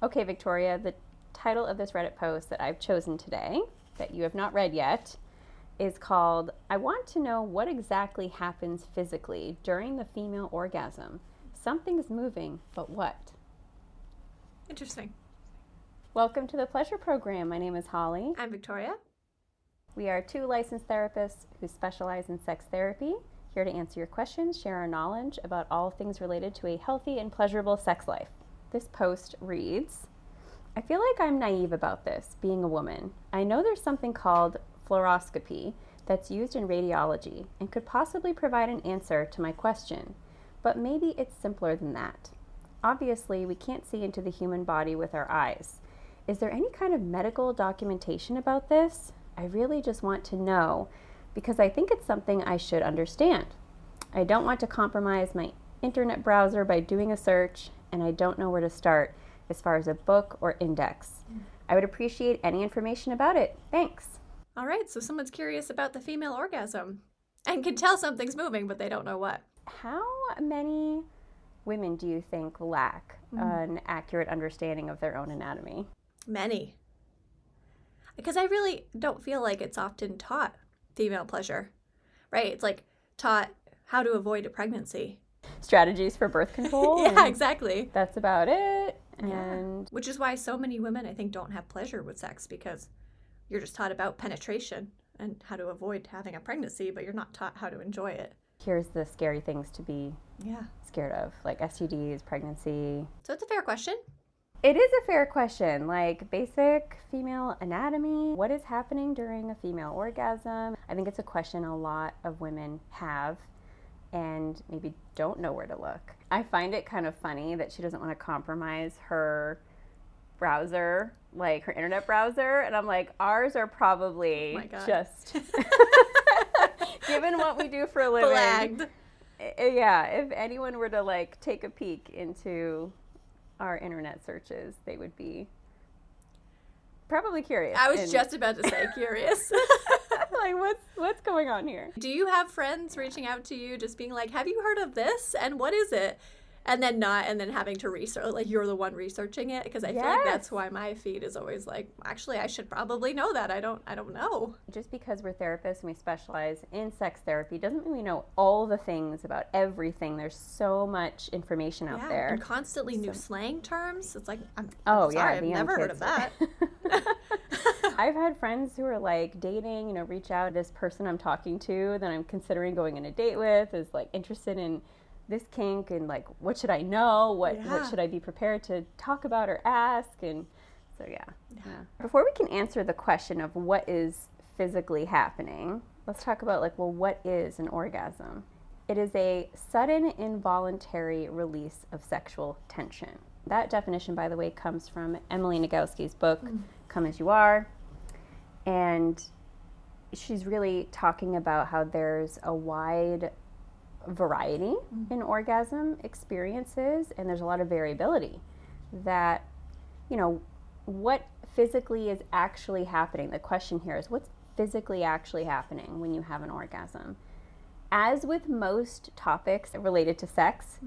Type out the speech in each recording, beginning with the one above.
Okay, Victoria, the title of this Reddit post that I've chosen today, that you have not read yet, is called, I want to know what exactly happens physically during the female orgasm. Something's moving, but what? Interesting. Welcome to the Pleasure Program. My name is Holly. I'm Victoria. We are two licensed therapists who specialize in sex therapy, here to answer your questions, share our knowledge about all things related to a healthy and pleasurable sex life. This post reads, I feel like I'm naive about this, being a woman. I know there's something called fluoroscopy that's used in radiology and could possibly provide an answer to my question, but maybe it's simpler than that. Obviously, we can't see into the human body with our eyes. Is there any kind of medical documentation about this? I really just want to know because I think it's something I should understand. I don't want to compromise my internet browser by doing a search, and I don't know where to start as far as a book or index. I would appreciate any information about it. Thanks. All right, so someone's curious about the female orgasm and can tell something's moving, but they don't know what. How many women do you think lack an accurate understanding of their own anatomy? Many. Because I really don't feel like it's often taught female pleasure, right? It's like taught how to avoid a pregnancy. Strategies for birth control? Yeah, exactly. That's about it. And which is why so many women, I think, don't have pleasure with sex, because you're just taught about penetration and how to avoid having a pregnancy, but you're not taught how to enjoy it. Here's the scary things to be scared of, like STDs, pregnancy. So it's a fair question. It is a fair question, like basic female anatomy. What is happening during a female orgasm? I think it's a question a lot of women have and maybe don't know where to look. I find it kind of funny that she doesn't want to compromise her browser, like her internet browser. And I'm like, ours are probably just, given what we do for a living. Flagged. Yeah, if anyone were to like take a peek into our internet searches, they would be probably curious. I was just about to say curious. Like, what's going on here? Do you have friends reaching out to you just being like, have you heard of this? And what is it? And then having to research, like you're the one researching it? Because I feel like that's why my feed is always like, actually, I should probably know that. I don't know. Just because we're therapists and we specialize in sex therapy doesn't mean we know all the things about everything. There's so much information out there. And constantly new slang terms. It's like, I'm sorry, I've never heard of that. I've had friends who are like dating, reach out, this person I'm talking to that I'm considering going on a date with is like interested in this kink, and like, what should I know? What should I be prepared to talk about or ask? And so, yeah. Before we can answer the question of what is physically happening, let's talk about like, well, what is an orgasm? It is a sudden involuntary release of sexual tension. That definition, by the way, comes from Emily Nagoski's book, Come As You Are. And she's really talking about how there's a wide variety in orgasm experiences, and there's a lot of variability that, what physically is actually happening. The question here is, what's physically actually happening when you have an orgasm? As with most topics related to sex,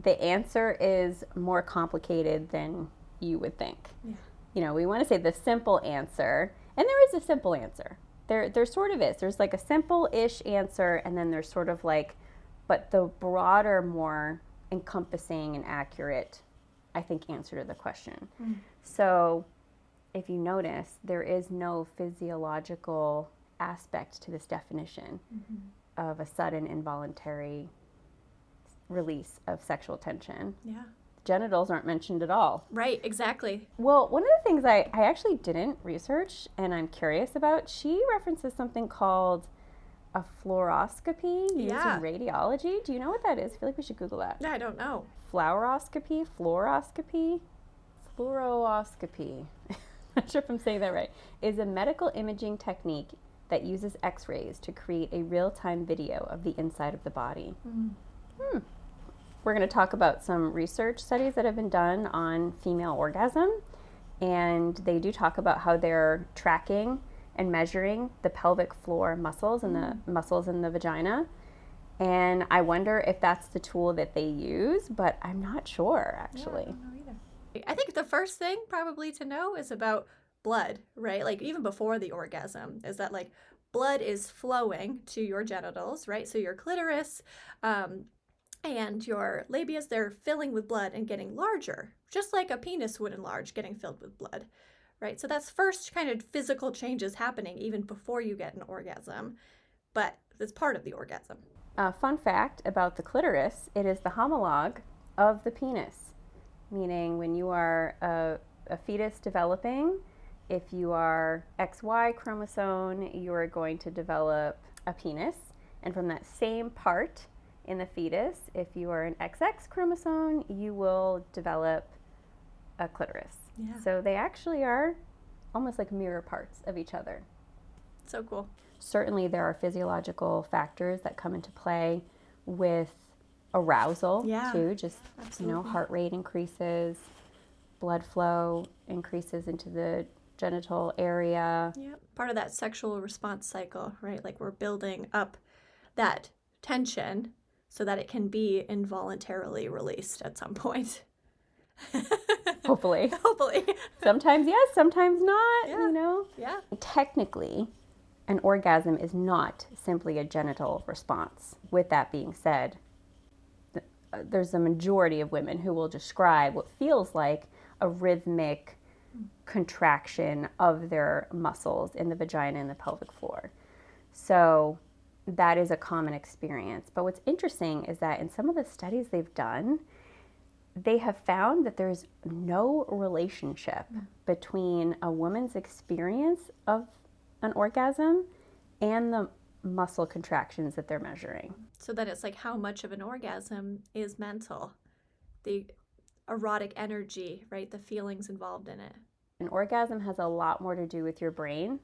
the answer is more complicated than you would think. We want to say the simple answer, and there is a simple answer. There sort of is. There's like a simple-ish answer, and then there's sort of like, but the broader, more encompassing and accurate, I think, answer to the question. So if you notice, there is no physiological aspect to this definition of a sudden involuntary release of sexual tension. Genitals aren't mentioned at all. Right, exactly. Well, one of the things I actually didn't research and I'm curious about, she references something called a fluoroscopy used in radiology. Do you know what that is? I feel like we should Google that. I don't know. Fluoroscopy? Fluoroscopy? Not sure if I'm saying that right. Is a medical imaging technique that uses x-rays to create a real-time video of the inside of the body. We're going to talk about some research studies that have been done on female orgasm, and they do talk about how they're tracking and measuring the pelvic floor muscles and the muscles in the vagina. And I wonder if that's the tool that they use, but I'm not sure, actually. Yeah, I don't know either. I think the first thing probably to know is about blood, right? Like even before the orgasm, is that like blood is flowing to your genitals, right? So your clitoris and your labias, they're filling with blood and getting larger, just like a penis would enlarge, getting filled with blood, right? So that's first kind of physical changes happening even before you get an orgasm, but it's part of the orgasm. Fun fact about the clitoris, it is the homologue of the penis, meaning when you are a fetus developing, if you are XY chromosome, you are going to develop a penis. And from that same part in the fetus, if you are an XX chromosome, you will develop a clitoris. Yeah. So they actually are almost like mirror parts of each other. So cool. Certainly there are physiological factors that come into play with arousal too. Just, absolutely. Heart rate increases, blood flow increases into the genital area. Yeah, part of that sexual response cycle, right? Like we're building up that tension so that it can be involuntarily released at some point. Hopefully. Hopefully. Sometimes yes, sometimes not, Yeah. Technically, an orgasm is not simply a genital response. With that being said, there's a majority of women who will describe what feels like a rhythmic contraction of their muscles in the vagina and the pelvic floor. So that is a common experience. But what's interesting is that in some of the studies they've done, they have found that there's no relationship between a woman's experience of an orgasm and the muscle contractions that they're measuring. So then it's like how much of an orgasm is mental, the erotic energy, right? The feelings involved in it. An orgasm has a lot more to do with your brain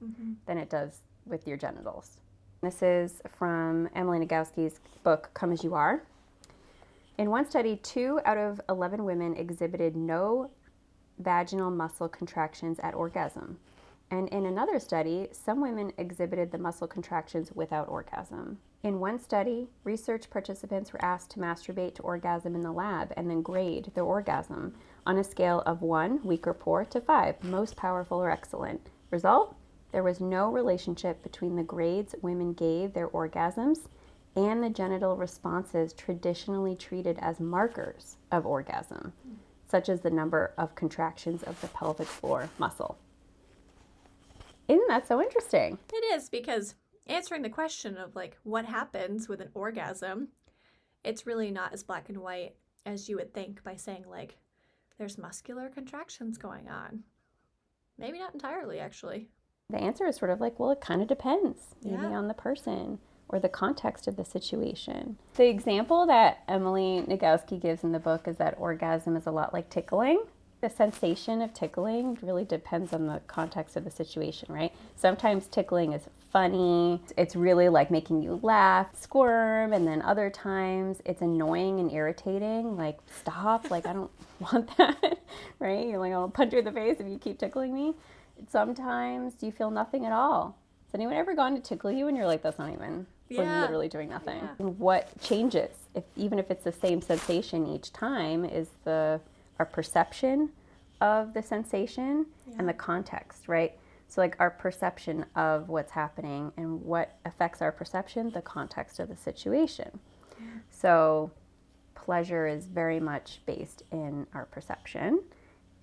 than it does with your genitals. This is from Emily Nagoski's book, Come As You Are. In one study, 2 out of 11 women exhibited no vaginal muscle contractions at orgasm. And in another study, some women exhibited the muscle contractions without orgasm. In one study, research participants were asked to masturbate to orgasm in the lab and then grade their orgasm on a scale of 1, weak or poor, to 5, most powerful or excellent. Result? There was no relationship between the grades women gave their orgasms and the genital responses traditionally treated as markers of orgasm, such as the number of contractions of the pelvic floor muscle. Isn't that so interesting? It is, because answering the question of like what happens with an orgasm, it's really not as black and white as you would think by saying like there's muscular contractions going on. Maybe not entirely, actually. The answer is sort of like, well, it kind of depends maybe on the person or the context of the situation. The example that Emily Nagoski gives in the book is that orgasm is a lot like tickling. The sensation of tickling really depends on the context of the situation, right? Sometimes tickling is funny. It's really like making you laugh, squirm, and then other times it's annoying and irritating. Like, stop, like I don't want that, right? You're like, I'll punch you in the face if you keep tickling me. Sometimes you feel nothing at all. Has anyone ever gone to tickle you and you're like, that's not even, we're literally doing nothing. Yeah. What changes, even if it's the same sensation each time, is our perception of the sensation and the context, right? So like our perception of what's happening, and what affects our perception, the context of the situation. Yeah. So pleasure is very much based in our perception,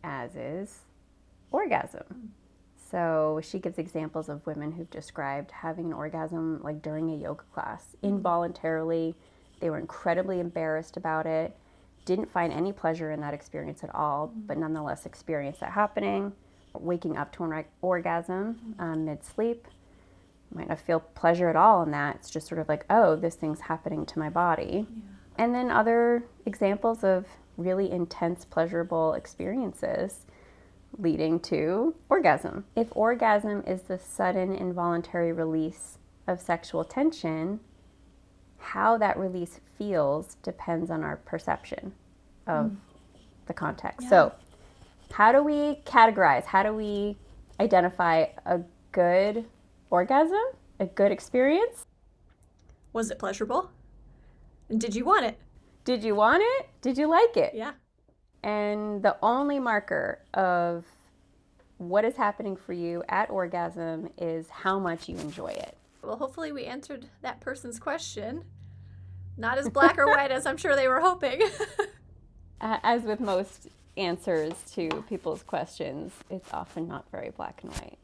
as is orgasm. So she gives examples of women who've described having an orgasm like during a yoga class, involuntarily. They were incredibly embarrassed about it, didn't find any pleasure in that experience at all, but nonetheless experienced that happening. Waking up to an orgasm mid-sleep, might not feel pleasure at all in that. It's just sort of like, oh, this thing's happening to my body. Yeah. And then other examples of really intense pleasurable experiences leading to orgasm. If orgasm is the sudden involuntary release of sexual tension, how that release feels depends on our perception of the context. Yeah. So how do we categorize, how do we identify a good orgasm, a good experience? Was it pleasurable? And did you want it? Did you want it? Did you like it? Yeah. And the only marker of what is happening for you at orgasm is how much you enjoy it. Well, hopefully we answered that person's question. Not as black or white as I'm sure they were hoping. As with most answers to people's questions, it's often not very black and white.